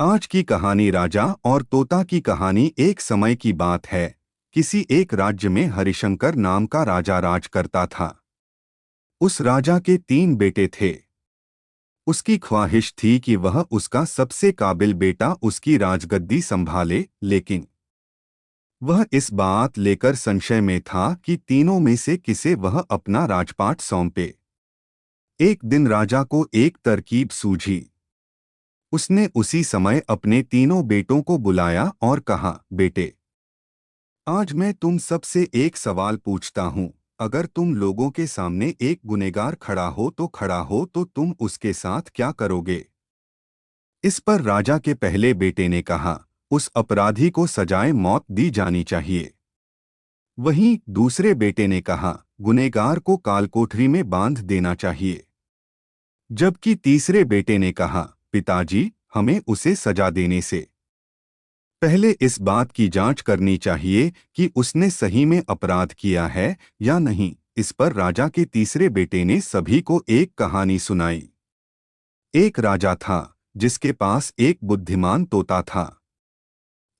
आज की कहानी राजा और तोता की कहानी। एक समय की बात है। किसी एक राज्य में हरिशंकर नाम का राजा राज करता था। उस राजा के 3 बेटे थे। उसकी ख्वाहिश थी कि वह उसका सबसे काबिल बेटा उसकी राजगद्दी संभाले, लेकिन वह इस बात लेकर संशय में था कि तीनों में से किसे वह अपना राजपाट सौंपे। एक दिन राजा को एक तरकीब सूझी। उसने उसी समय अपने तीनों बेटों को बुलाया और कहा, बेटे, आज मैं तुम सबसे एक सवाल पूछता हूं। अगर तुम लोगों के सामने एक गुनहगार खड़ा हो तो तुम उसके साथ क्या करोगे? इस पर राजा के पहले बेटे ने कहा, उस अपराधी को सजाए मौत दी जानी चाहिए। वहीं दूसरे बेटे ने कहा, गुनहगार को कालकोठरी में बांध देना चाहिए। जबकि तीसरे बेटे ने कहा, पिताजी, हमें उसे सजा देने से पहले इस बात की जांच करनी चाहिए कि उसने सही में अपराध किया है या नहीं। इस पर राजा के तीसरे बेटे ने सभी को एक कहानी सुनाई। एक राजा था जिसके पास एक बुद्धिमान तोता था।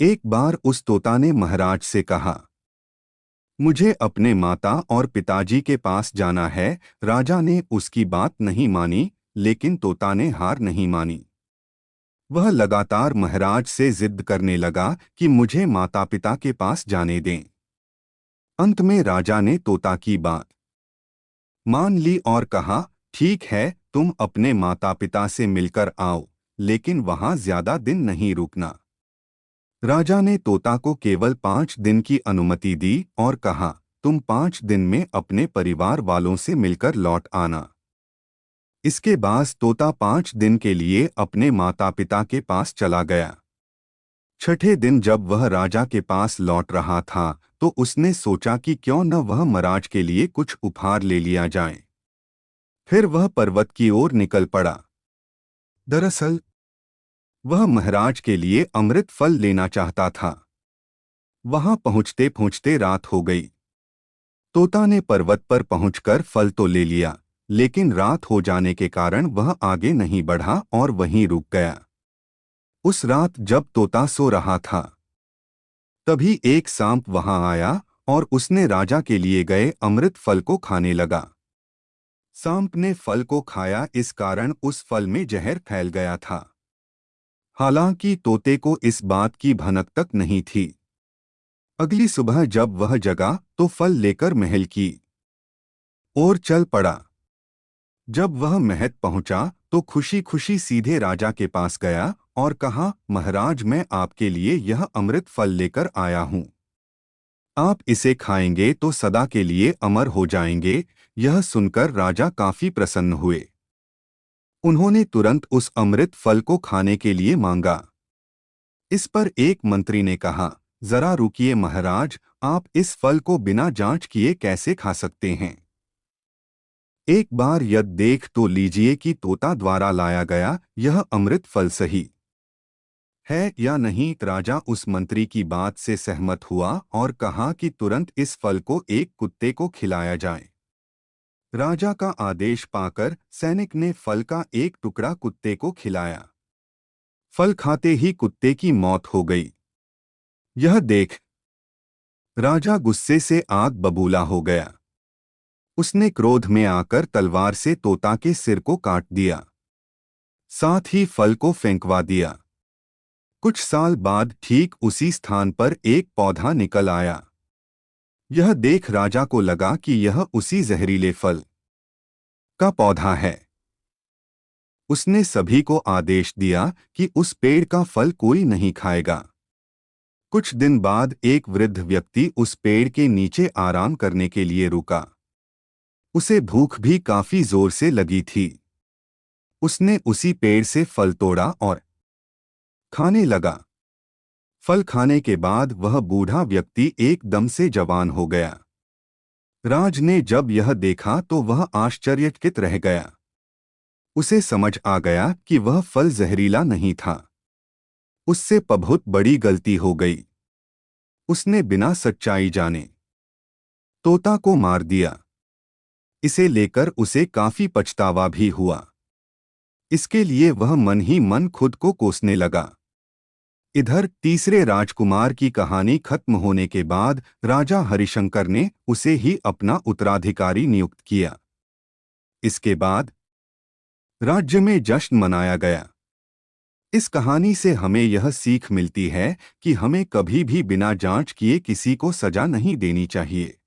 एक बार उस तोता ने महाराज से कहा, मुझे अपने माता और पिताजी के पास जाना है। राजा ने उसकी बात नहीं मानी, लेकिन तोता ने हार नहीं मानी। वह लगातार महाराज से जिद करने लगा कि मुझे माता पिता के पास जाने दें। अंत में राजा ने तोता की बात मान ली और कहा, ठीक है, तुम अपने माता पिता से मिलकर आओ, लेकिन वहां ज्यादा दिन नहीं रुकना। राजा ने तोता को केवल 5 दिन की अनुमति दी और कहा, तुम 5 दिन में अपने परिवार वालों से मिलकर लौट आना। इसके बाद तोता 5 दिन के लिए अपने माता पिता के पास चला गया। छठे दिन जब वह राजा के पास लौट रहा था तो उसने सोचा कि क्यों न वह महाराज के लिए कुछ उपहार ले लिया जाए। फिर वह पर्वत की ओर निकल पड़ा। दरअसल वह महाराज के लिए अमृत फल लेना चाहता था। वहां पहुंचते पहुंचते रात हो गई। तोता ने पर्वत पर पहुंचकर फल तो ले लिया, लेकिन रात हो जाने के कारण वह आगे नहीं बढ़ा और वहीं रुक गया। उस रात जब तोता सो रहा था, तभी एक सांप वहां आया और उसने राजा के लिए गए अमृत फल को खाने लगा। सांप ने फल को खाया, इस कारण उस फल में जहर फैल गया था। हालांकि तोते को इस बात की भनक तक नहीं थी। अगली सुबह जब वह जगा तो फल लेकर महल की ओर चल पड़ा। जब वह महल पहुंचा तो खुशी खुशी सीधे राजा के पास गया और कहा, महाराज, मैं आपके लिए यह अमृत फल लेकर आया हूं। आप इसे खाएंगे तो सदा के लिए अमर हो जाएंगे। यह सुनकर राजा काफी प्रसन्न हुए। उन्होंने तुरंत उस अमृत फल को खाने के लिए मांगा। इस पर एक मंत्री ने कहा, जरा रुकिए महाराज, आप इस फल को बिना जांच किए कैसे खा सकते हैं? एक बार यह देख तो लीजिए कि तोता द्वारा लाया गया यह अमृत फल सही है या नहीं। राजा उस मंत्री की बात से सहमत हुआ और कहा कि तुरंत इस फल को एक कुत्ते को खिलाया जाए। राजा का आदेश पाकर सैनिक ने फल का एक टुकड़ा कुत्ते को खिलाया। फल खाते ही कुत्ते की मौत हो गई। यह देख राजा गुस्से से आग बबूला हो गया। उसने क्रोध में आकर तलवार से तोता के सिर को काट दिया, साथ ही फल को फेंकवा दिया। कुछ साल बाद ठीक उसी स्थान पर एक पौधा निकल आया। यह देख राजा को लगा कि यह उसी जहरीले फल का पौधा है। उसने सभी को आदेश दिया कि उस पेड़ का फल कोई नहीं खाएगा। कुछ दिन बाद एक वृद्ध व्यक्ति उस पेड़ के नीचे आराम करने के लिए रुका। उसे भूख भी काफी जोर से लगी थी। उसने उसी पेड़ से फल तोड़ा और खाने लगा। फल खाने के बाद वह बूढ़ा व्यक्ति एकदम से जवान हो गया। राज ने जब यह देखा तो वह आश्चर्यचकित रह गया। उसे समझ आ गया कि वह फल जहरीला नहीं था। उससे बहुत बड़ी गलती हो गई। उसने बिना सच्चाई जाने तोता को मार दिया। इसे लेकर उसे काफी पछतावा भी हुआ। इसके लिए वह मन ही मन खुद को कोसने लगा। इधर तीसरे राजकुमार की कहानी खत्म होने के बाद राजा हरिशंकर ने उसे ही अपना उत्तराधिकारी नियुक्त किया। इसके बाद राज्य में जश्न मनाया गया। इस कहानी से हमें यह सीख मिलती है कि हमें कभी भी बिना जांच किए किसी को सजा नहीं देनी चाहिए।